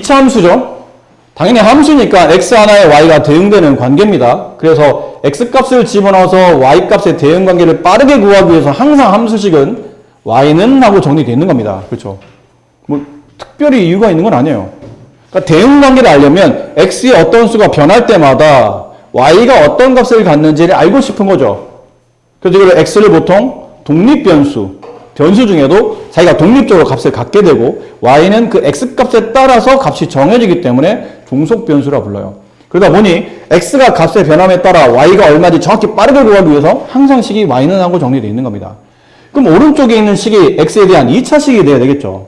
2차 함수죠. 당연히 함수니까 x 하나에 y가 대응되는 관계입니다. 그래서 x값을 집어넣어서 y값의 대응 관계를 빠르게 구하기 위해서 항상 함수식은 y는 하고 정리되어 있는 겁니다. 그렇죠? 뭐 특별히 이유가 있는 건 아니에요. 그러니까 대응 관계를 알려면 x의 어떤 수가 변할 때마다 y가 어떤 값을 갖는지를 알고 싶은 거죠. 그래서 이걸 x를 보통 독립변수, 변수 중에도 자기가 독립적으로 값을 갖게 되고 y는 그 x값에 따라서 값이 정해지기 때문에 종속변수라 불러요. 그러다 보니 x가 값의 변함에 따라 y가 얼마인지 정확히 빠르게 구하기 위해서 항상 식이 y는 하고 정리되어 있는 겁니다. 그럼 오른쪽에 있는 식이 x에 대한 2차식이 돼야 되겠죠.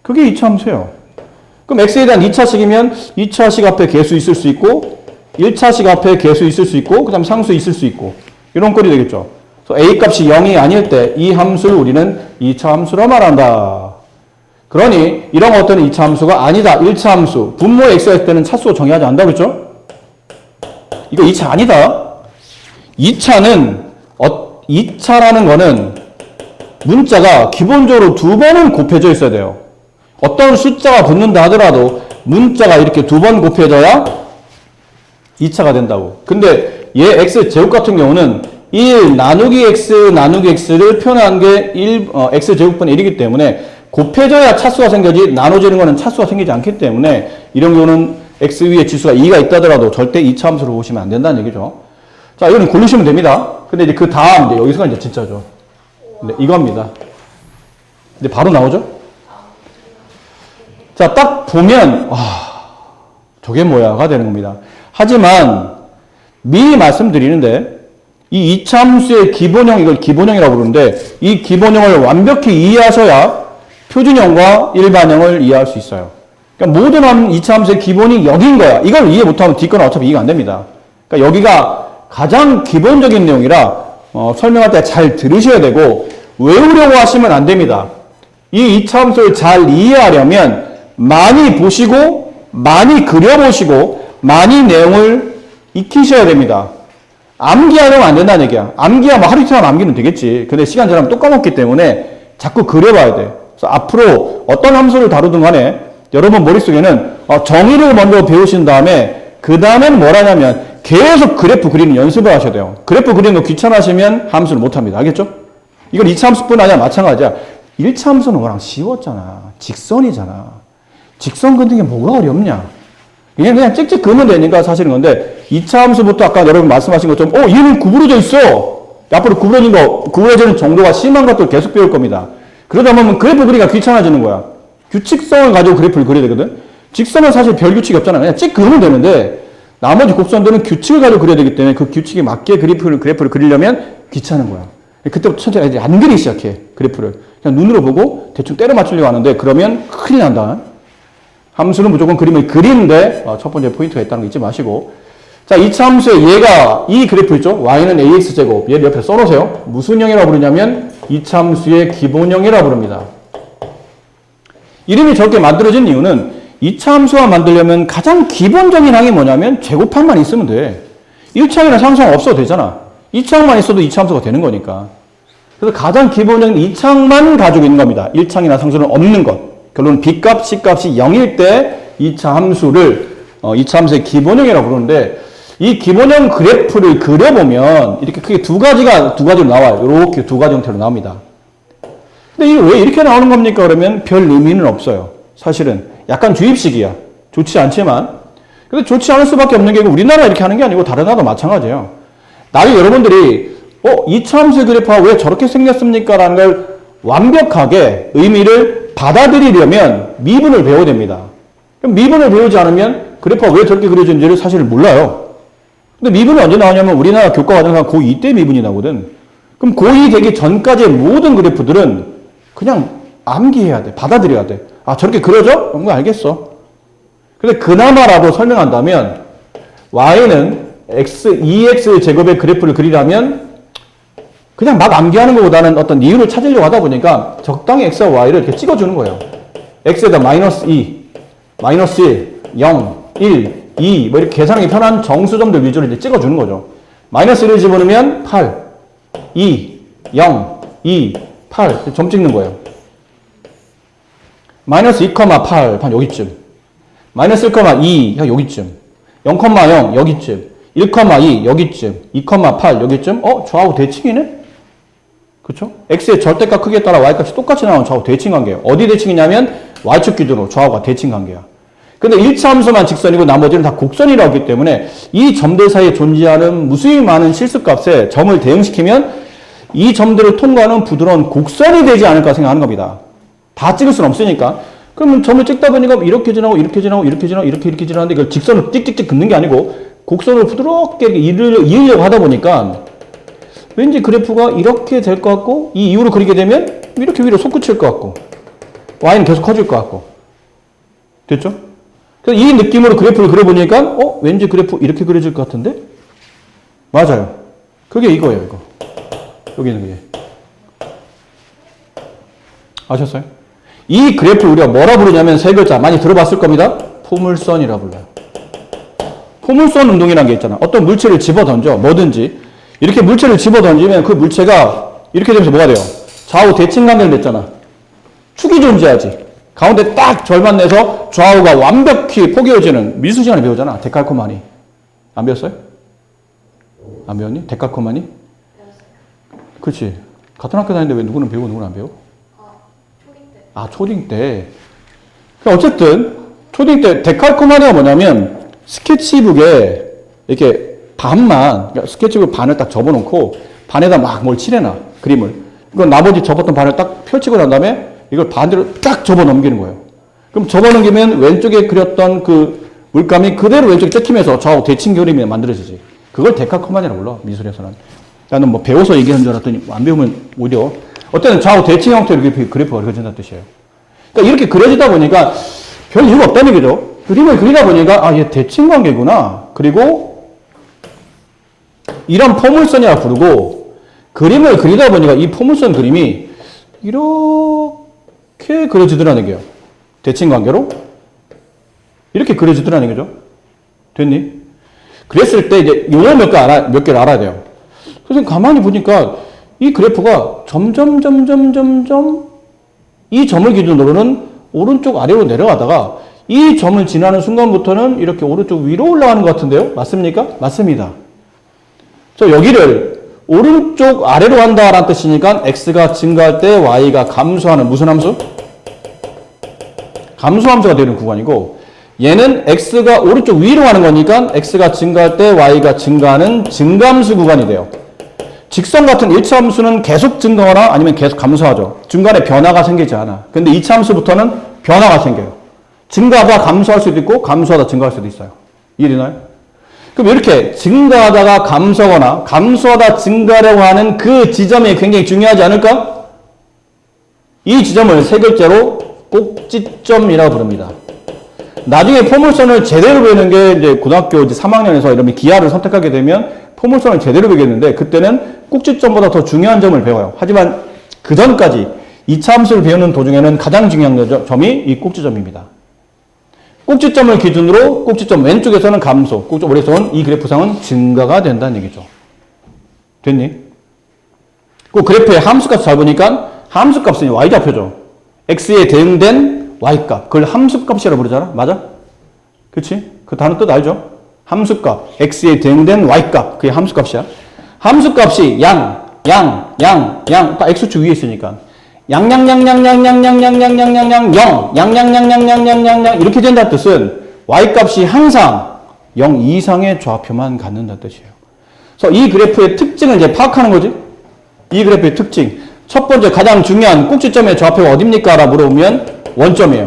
그게 2차 함수예요. 그럼 x에 대한 2차식이면 2차식 앞에 개수 있을 수 있고 1차식 앞에 개수 있을 수 있고 그 다음 상수 있을 수 있고 이런 꼴이 되겠죠. 그래서 a 값이 0이 아닐 때 이 함수를 우리는 2차 함수라 말한다. 그러니 이런 어떤 2차 함수가 아니다. 1차 함수. 분모 x가 있을 때는 차수 정의하지 않는다. 그렇죠? 이거 2차 아니다. 2차는 2차라는 거는 문자가 기본적으로 두 번은 곱해져 있어야 돼요. 어떤 숫자가 붙는다 하더라도 문자가 이렇게 두 번 곱해져야 2차가 된다고. 근데 얘 x제곱 같은 경우는 1 나누기 x 나누기 x를 표현한 게 x제곱분의 1이기 때문에 곱해져야 차수가 생겨지 나눠지는 거는 차수가 생기지 않기 때문에 이런 경우는 x 위에 지수가 2가 있다더라도 절대 2차 함수로 보시면 안 된다는 얘기죠. 자, 이거는 고르시면 됩니다. 근데 이제 그 다음, 여기서가 이제 진짜죠. 네, 이겁니다. 이제 바로 나오죠? 자, 딱 보면, 저게 뭐야가 되는 겁니다. 하지만, 미리 말씀드리는데, 이 2차 함수의 기본형, 이걸 기본형이라고 부르는데, 이 기본형을 완벽히 이해하셔야 표준형과 일반형을 이해할 수 있어요. 그러니까 모든 2차 함수의 기본이 여기인 거야. 이걸 이해 못하면 뒷거는 어차피 이해가 안 됩니다. 그러니까 여기가 가장 기본적인 내용이라 설명할 때 잘 들으셔야 되고 외우려고 하시면 안 됩니다. 이 2차 함수를 잘 이해하려면 많이 보시고 많이 그려보시고 많이 내용을 익히셔야 됩니다. 암기하려면 안 된다는 얘기야. 암기야 뭐 하루 이틀 하면 암기는 되겠지. 근데 시간 지나면 또 까먹기 때문에 자꾸 그려봐야 돼. 그래서 앞으로 어떤 함수를 다루든 간에 여러분 머릿속에는 정의를 먼저 배우신 다음에 그 다음에는 뭘 하냐면 계속 그래프 그리는 연습을 하셔야 돼요. 그래프 그리는 거 귀찮아하시면 함수를 못합니다. 알겠죠? 이건 2차 함수뿐 아니라 마찬가지야. 1차 함수는 뭐랑 쉬웠잖아. 직선이잖아. 직선 긋는 게 뭐가 어렵냐. 그냥 찍찍 그으면 되니까 사실은 건데 2차 함수부터 아까 여러분 말씀하신 것처럼 얘는 구부러져 있어. 앞으로 구부러지는 정도가 심한 것들 계속 배울 겁니다. 그러다 보면 그래프 그리기가 귀찮아지는 거야. 규칙성을 가지고 그래프를 그려야 되거든. 직선은 사실 별 규칙이 없잖아. 그냥 찍 그으면 되는데 나머지 곡선들은 규칙을 가지고 그려야 되기 때문에 그 규칙에 맞게 그래프를 그리려면 귀찮은 거야. 그때부터 천천히 이제 안 그리기 시작해. 그래프를. 그냥 눈으로 보고 대충 때려 맞추려고 하는데 그러면 큰일 난다. 함수는 무조건 그림을 그리는데 첫 번째 포인트가 있다는 거 잊지 마시고. 자, 2차 함수의 얘가 이 그래프 있죠? y는 ax제곱. 얘를 옆에 써놓으세요. 무슨 형이라고 부르냐면 2차 함수의 기본형이라고 부릅니다. 이름이 저렇게 만들어진 이유는 2차 함수가 만들려면 가장 기본적인 항이 뭐냐면 제곱항만 있으면 돼. 1차항이나 상수항 없어도 되잖아. 2차항만 있어도 2차 함수가 되는 거니까. 그래서 가장 기본적인 2차항만 가지고 있는 겁니다. 1차항이나 상수는 없는 것. 결론은 B값, C값이 0일 때 2차 함수를 2차 함수의 기본형이라고 부르는데 이 기본형 그래프를 그려보면 이렇게 크게 두 가지로 나와요. 이렇게 두 가지 형태로 나옵니다. 근데 이게 왜 이렇게 나오는 겁니까? 그러면 별 의미는 없어요. 사실은 약간 주입식이야. 좋지 않지만. 근데 좋지 않을 수밖에 없는 게 우리나라 이렇게 하는 게 아니고 다른 나라도 마찬가지예요. 나중에 여러분들이 2차 함수의 그래프가 왜 저렇게 생겼습니까? 라는 걸 완벽하게 의미를 받아들이려면 미분을 배워야 됩니다. 그럼 미분을 배우지 않으면 그래프가 왜 저렇게 그려지는지를 사실 몰라요. 근데 미분이 언제 나오냐면 우리나라 교과 과정상 고2 때 미분이 나오거든. 그럼 고2 되기 전까지의 모든 그래프들은 그냥 암기해야 돼. 받아들여야 돼. 아, 저렇게 그려져? 그런 거 알겠어. 근데 그나마라도 설명한다면 y는 2x 제곱의 그래프를 그리려면 그냥 막 암기하는 것보다는 어떤 이유를 찾으려고 하다 보니까 적당히 x와 y를 이렇게 찍어주는 거예요. x에다 마이너스 2, 마이너스 1, 0, 1, 2 뭐 이렇게 계산하기 편한 정수점들 위주로 이제 찍어주는 거죠. 마이너스 1을 집어넣으면 8, 2, 0, 2, 8 점 찍는 거예요. 마이너스 2,8 한 여기쯤. 마이너스 1,2 여기쯤, 0,0 여기쯤, 1,2 여기쯤, 2,8 여기쯤. 좌우 대칭이네? 그쵸? x의 절대값 크기에 따라 y값이 똑같이 나오는 좌우 대칭 관계예요. 어디 대칭이냐면 y축 기준으로 좌우가 대칭 관계야. 근데 1차 함수만 직선이고 나머지는 다 곡선이라고 했기 때문에 이 점들 사이에 존재하는 무수히 많은 실수값에 점을 대응시키면 이 점들을 통과하는 부드러운 곡선이 되지 않을까 생각하는 겁니다. 다 찍을 수는 없으니까. 그러면 점을 찍다 보니까 이렇게 지나고 이렇게 지나고 이렇게 지나고 이렇게 지나는데 이걸 직선으로 찍찍찍 긋는 게 아니고 곡선으로 부드럽게 이으려고 하다 보니까 왠지 그래프가 이렇게 될 것 같고 이 이후로 그리게 되면 이렇게 위로 솟구칠 것 같고 y는 계속 커질 것 같고 됐죠? 그래서 이 느낌으로 그래프를 그려보니까 왠지 그래프 이렇게 그려질 것 같은데? 맞아요. 그게 이거예요. 이거. 여기 있는 게. 아셨어요? 이 그래프를 우리가 뭐라 부르냐면 세 글자 많이 들어봤을 겁니다. 포물선이라 불러요. 포물선 운동이라는 게 있잖아. 어떤 물체를 집어던져 뭐든지 이렇게 물체를 집어던지면 그 물체가 이렇게 되면서 뭐가 돼요? 좌우 대칭관계를 냈잖아. 축이 존재하지. 가운데 딱 절만 내서 좌우가 완벽히 포개어지는 미술 시간에 배우잖아. 데칼코마니. 안 배웠어요? 안 배웠니? 데칼코마니? 그렇지. 같은 학교 다니는데 왜 누구는 배우고 누구는 안 배워? 초딩 때. 어쨌든 초딩 때 데칼코마니가 뭐냐면 스케치북에 이렇게 반만, 그러니까 스케치북 반을 딱 접어놓고 반에다 막 뭘 칠해놔. 그림을. 그건 나머지 접었던 반을 딱 펼치고 난 다음에 이걸 반대로 딱 접어 넘기는 거예요. 그럼 접어 넘기면 왼쪽에 그렸던 그 물감이 그대로 왼쪽에 찍히면서 좌우 대칭 그림이 만들어지지. 그걸 데칼코마니라고 불러, 미술에서는. 나는 뭐 배워서 얘기하는 줄 알았더니 안 배우면 오히려 어때는 좌우 대칭 형태로 그래프가 그려진다는 뜻이에요. 그러니까 이렇게 그려지다 보니까 별 이유가 없다는 얘기죠. 그림을 그리다 보니까 얘 대칭 관계구나. 그리고 이런 포물선이라 부르고 그림을 그리다 보니까 이 포물선 그림이 이렇게 그려지더라는 얘기예요. 대칭 관계로 이렇게 그려지더라는 얘기죠. 됐니? 그랬을 때 이제 요거 몇 개를 알아야 돼요. 그래서 가만히 보니까 이 그래프가 점점 이 점을 기준으로는 오른쪽 아래로 내려가다가 이 점을 지나는 순간부터는 이렇게 오른쪽 위로 올라가는 것 같은데요? 맞습니까? 맞습니다. 그래서 여기를 오른쪽 아래로 간다라는 뜻이니까 x가 증가할 때 y가 감소하는 무슨 함수? 감소함수가 되는 구간이고 얘는 x가 오른쪽 위로 가는 거니까 x가 증가할 때 y가 증가하는 증감수 구간이 돼요. 직선 같은 1차 함수는 계속 증가하거나 아니면 계속 감소하죠. 중간에 변화가 생기지 않아. 근데 2차 함수부터는 변화가 생겨요. 증가하다 감소할 수도 있고 감소하다 증가할 수도 있어요. 이해되나요? 그럼 이렇게 증가하다가 감소하거나 감소하다 증가하려고 하는 그 지점이 굉장히 중요하지 않을까? 이 지점을 세 글자로 꼭지점이라고 부릅니다. 나중에 포물선을 제대로 배우는 게 이제 고등학교 이제 3학년에서 이런 기하를 선택하게 되면 포물선을 제대로 배우겠는데 그때는 꼭지점보다 더 중요한 점을 배워요. 하지만 그 전까지 2차 함수를 배우는 도중에는 가장 중요한 점이 이 꼭지점입니다. 꼭지점을 기준으로 꼭지점 왼쪽에서는 감소, 꼭지점 오른쪽은 이 그래프상은 증가가 된다는 얘기죠. 됐니? 그 그래프의 함수값 잘 보니까 함수값은 y좌표죠. x에 대응된 y값. 그걸 함수값이라고 부르잖아. 맞아? 그치? 그 단어 뜻 알죠? 함수값. x에 대응된 y값. 그게 함수값이야. 함수값이 딱 x축 위에 있으니까 양양양양양양양양양양양양 이렇게 된다는 뜻은 y값이 항상 0 이상의 좌표만 갖는다는 뜻이에요. 그래서 이 그래프의 특징을 이제 파악하는 거지. 이 그래프의 특징. 첫 번째 가장 중요한 꼭지점의 좌표가 어딥니까? 라고 물어보면 원점이에요.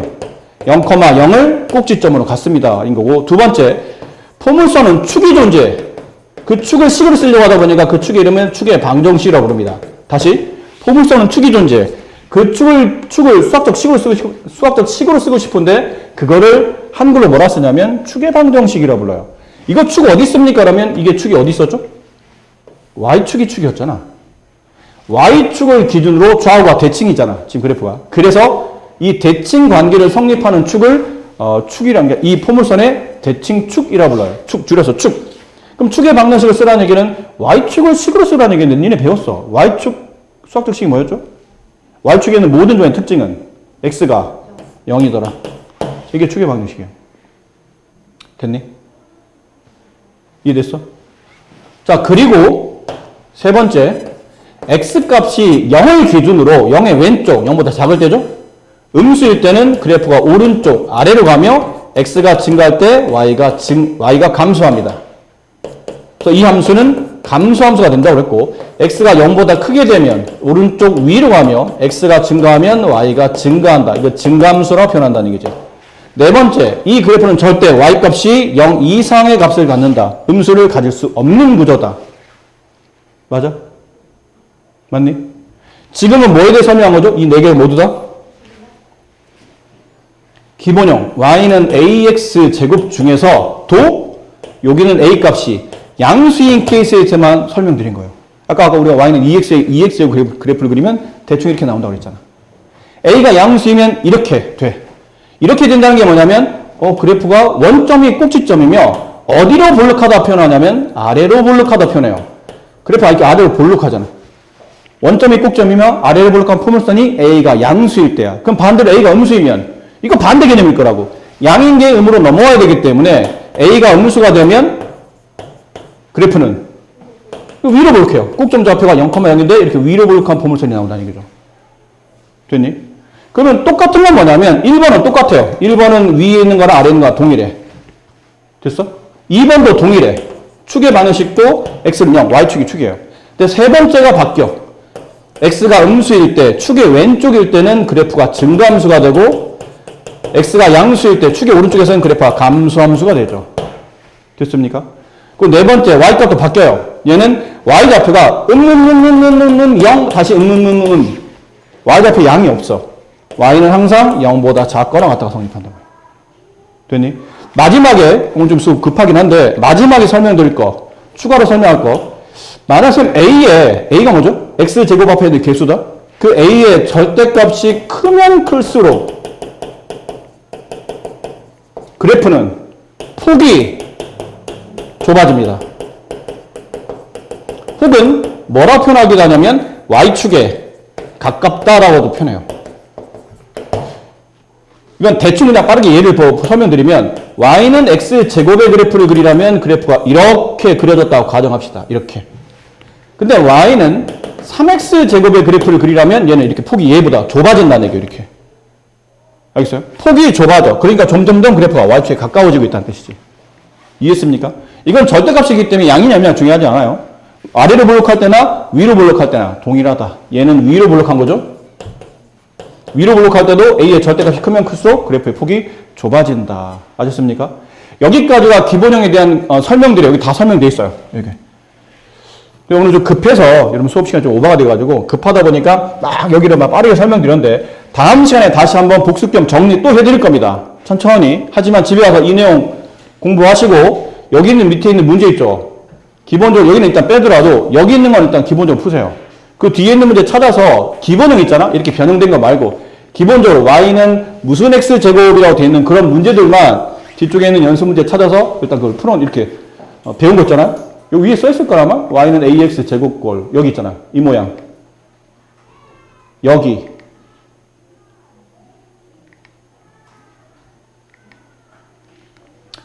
0,0을 꼭지점으로 갖습니다. 인 거고. 두 번째, 포물선은 축이 존재해. 그 축을 식으로 쓰려고 하다 보니까 그 축의 이름은 축의 방정식이라고 부릅니다. 다시, 포물선은 축이 존재해. 그 축을 수학적 식으로 쓰고 싶은데 그거를 한글로 뭐라 쓰냐면 축의 방정식이라고 불러요. 이거 축 어디 있습니까? 라면 이게 축이 어디 있었죠? Y축이 축이었잖아. Y축을 기준으로 좌우가 대칭이잖아. 지금 그래프가. 그래서 이 대칭 관계를 성립하는 축을 축이란 게 이 포물선의 대칭축이라고 불러요. 축 줄여서 축. 그럼 축의 방정식을 쓰라는 얘기는 Y축을 식으로 쓰라는 얘기는 니네 배웠어. Y축 수학적 식이 뭐였죠? Y축에는 모든 조의 특징은 X가 0이더라. 이게 축의 방정식이에요. 됐니? 이해됐어? 자, 그리고 세 번째, x값이 0을 기준으로 0의 왼쪽, 0보다 작을 때죠? 음수일 때는 그래프가 오른쪽 아래로 가며 x가 증가할 때 y가 감소합니다. 그래서 이 함수는 감소함수가 된다고 그랬고, x가 0보다 크게 되면 오른쪽 위로 가며 x가 증가하면 y가 증가한다. 이거 증감수라고 표현한다는 얘기죠. 네 번째, 이 그래프는 절대 y값이 0 이상의 값을 갖는다. 음수를 가질 수 없는 구조다. 맞아? 맞니? 지금은 뭐에 대해 설명한 거죠? 이 네 개 모두 다? 기본형 y는 ax 제곱 중에서도 여기는 a 값이 양수인 케이스에서만 설명드린 거예요. 아까 우리가 y는 2x 제곱 그래프를 그리면 대충 이렇게 나온다고 그랬잖아. a가 양수이면 이렇게 돼. 이렇게 된다는 게 뭐냐면 그래프가 원점이 꼭지점이며 어디로 볼록하다 표현하냐면 아래로 볼록하다 표현해요. 그래프가 이렇게 아래로 볼록하잖아. 원점이 꼭점이며 아래로 볼록한 포물선이 a가 양수일 때야. 그럼 반대로 a가 음수이면 이거 반대 개념일 거라고. 양인 게 음으로 넘어와야 되기 때문에 a가 음수가 되면 그래프는 위로 볼록해요. 꼭점 좌표가 0,0인데 이렇게 위로 볼록한 포물선이 나온다는 얘기죠. 됐니? 그러면 똑같은 건 뭐냐면 1번은 똑같아요. 1번은 위에 있는 거랑 아래에 있는 거랑 동일해. 됐어? 2번도 동일해. 축의 반응식도 x는 0, y축이 축이에요. 근데 세 번째가 바뀌어. x가 음수일 때, 축의 왼쪽일 때는 그래프가 증가함수가 되고 x가 양수일 때 축의 오른쪽에서는 그래프가 감소함수가 되죠. 됐습니까? 그리고 네 번째 y값도 바뀌어요. 얘는 y좌표가 0 다시 y좌표 양이 없어. y는 항상 0보다 작거나 같다고 성립한다. 됐니? 마지막에, 오늘 좀 수업 급하긴 한데, 마지막에 설명드릴 거, 추가로 설명할 거, 만약에 a가 뭐죠? x제곱 앞에 있는 개수다? 그 a의 절대값이 크면 클수록 그래프는 폭이 좁아집니다. 혹은 뭐라 표현하기도 하냐면 y축에 가깝다라고도 표현해요. 이건 대충 그냥 빠르게 예를 설명드리면 y는 x제곱의 그래프를 그리려면 그래프가 이렇게 그려졌다고 가정합시다. 이렇게. 근데 y는 3x제곱의 그래프를 그리려면 얘는 이렇게 폭이 얘보다 좁아진다는 얘기예요. 이렇게. 알겠어요? 폭이 좁아져. 그러니까 점점점 그래프가 y축에 가까워지고 있다는 뜻이지. 이해했습니까? 이건 절대값이기 때문에 양이냐 아니냐 중요하지 않아요. 아래로 볼록할 때나 위로 볼록할 때나 동일하다. 얘는 위로 볼록한 거죠. 위로 볼록할 때도 a의 절대값이 크면 클수록 그래프의 폭이 좁아진다. 아셨습니까? 여기까지가 기본형에 대한 설명들이 여기 다 설명되어 있어요. 여기. 오늘 좀 급해서 여러분 수업 시간이 좀 오버가 돼가지고 급하다 보니까 막 여기를 막 빠르게 설명드렸는데 다음 시간에 다시 한번 복습 겸 정리 또 해드릴 겁니다. 천천히. 하지만 집에 가서 이 내용 공부하시고 여기 있는 밑에 있는 문제 있죠. 기본적으로 여기는 일단 빼더라도 여기 있는 건 일단 기본적으로 푸세요. 그 뒤에 있는 문제 찾아서 기본형 있잖아? 이렇게 변형된 거 말고 기본적으로 y는 무슨 x제곱이라고 되어 있는 그런 문제들만 뒤쪽에 있는 연습 문제 찾아서 일단 그걸 이렇게 배운 거 있잖아? 여기 위에 써있을 거라 아마? y는 ax제곱꼴 여기 있잖아. 이 모양. 여기.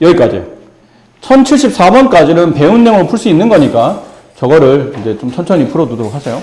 여기까지요. 1074번까지는 배운 내용을 풀 수 있는 거니까 저거를 이제 좀 천천히 풀어두도록 하세요.